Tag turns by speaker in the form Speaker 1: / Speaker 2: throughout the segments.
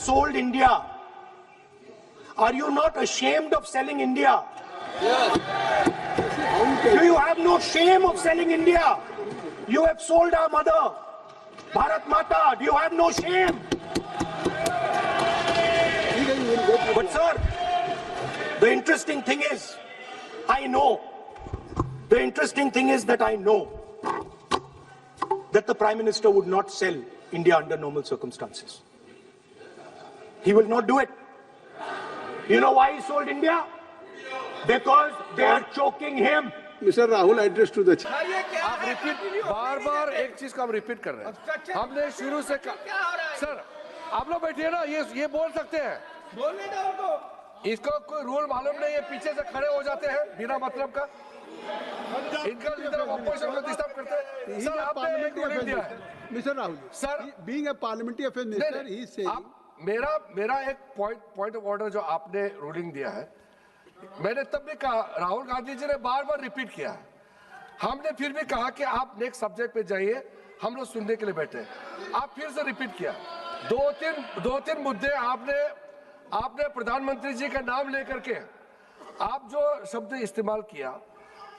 Speaker 1: sold India. Are you not ashamed of selling India? Do you have no shame of selling India? You have sold our mother, Bharat Mata. Do you have no shame? But sir, the interesting thing is, I know that the Prime Minister would not sell India under normal circumstances. He will not do it. You know why he sold India? Because they are choking him.
Speaker 2: Mister Rahul address to the
Speaker 3: आप repeat बार एक चीज को हम repeat कर रहे हैं। हमने शुरू से सर आप लोग बैठिए ना, ये बोल सकते हैं, बोलने दो उनको। इसको कोई रूल मालूम नहीं है, पीछे से खड़े हो जाते हैं बिना मतलब का, इनका लीडर ऑफ अपोजिशन को डिस्टर्ब करते हैं। सर आपने एक रूलिंग दिया है
Speaker 2: mister Rahul
Speaker 3: sir,
Speaker 2: being a parliamentary affair minister he is saying,
Speaker 3: मेरा एक पॉइंट ऑफ ऑर्डर जो आपने रूलिंग दिया है, मैंने तब भी कहा, राहुल गांधी जी ने बार बार रिपीट किया, हमने फिर भी कहा कि आप नेक्स्ट सब्जेक्ट पे जाइए, हम लोग सुनने के लिए बैठे। आप फिर से रिपीट किया, दो तीन मुद्दे आपने प्रधानमंत्री जी का नाम लेकर के आप जो शब्द इस्तेमाल किया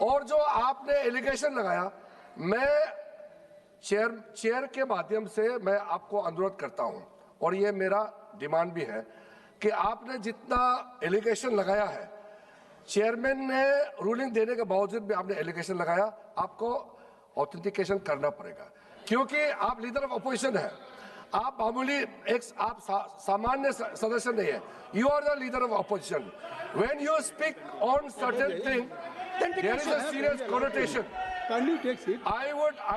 Speaker 3: और जो आपने एलिगेशन लगाया, मैं चेयर के माध्यम से मैं आपको अनुरोध करता हूं और ये मेरा डिमांड भी है कि आपने जितना एलिगेशन लगाया है, चेयरमैन ने रूलिंग देने के बावजूद भी आपने एलिगेशन लगाया, आपको ऑथेंटिकेशन करना पड़ेगा, क्योंकि आप लीडर ऑफ अपोजिशन है, आप मामूली आप सामान्य सदस्य नहीं है, you are the leader of opposition. When you speak on certain thing there is a serious connotation.
Speaker 2: Can you take it?
Speaker 3: I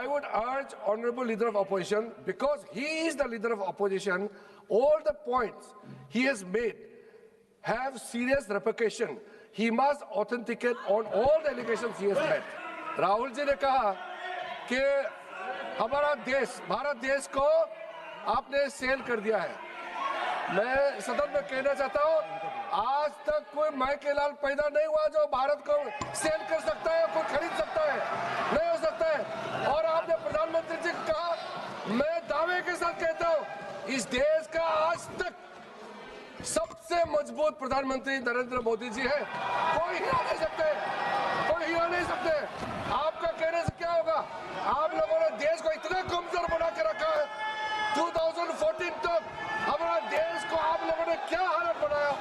Speaker 3: would urge honorable leader of opposition, because he is the leader of opposition, all the points he has made have serious repercussion. He must authenticate on all the allegations he has made. Rahul ji ने कहा कि हमारा देश, भारत देश को आपने cell कर दिया है। मैं सदन में कहना चाहता हूँ, आज तक कोई माइके लाल पैदा नहीं हुआ जो भारत को सेल कर सकता है, कोई खरीद सकता है, नहीं हो सकता है। और आपने प्रधानमंत्री जी को कहा, मैं दावे के साथ कहता हूँ, इस देश का आज तक सबसे मजबूत प्रधानमंत्री नरेंद्र मोदी जी है, कोई हिला नहीं सकते, कोई हिला नहीं सकते। आपका कहने से क्या होगा? आप लोगों ने देश को इतना कमजोर बना के रखा है, 2014 तक हमारा देश को आप लोगों ने क्या हालत बनाया।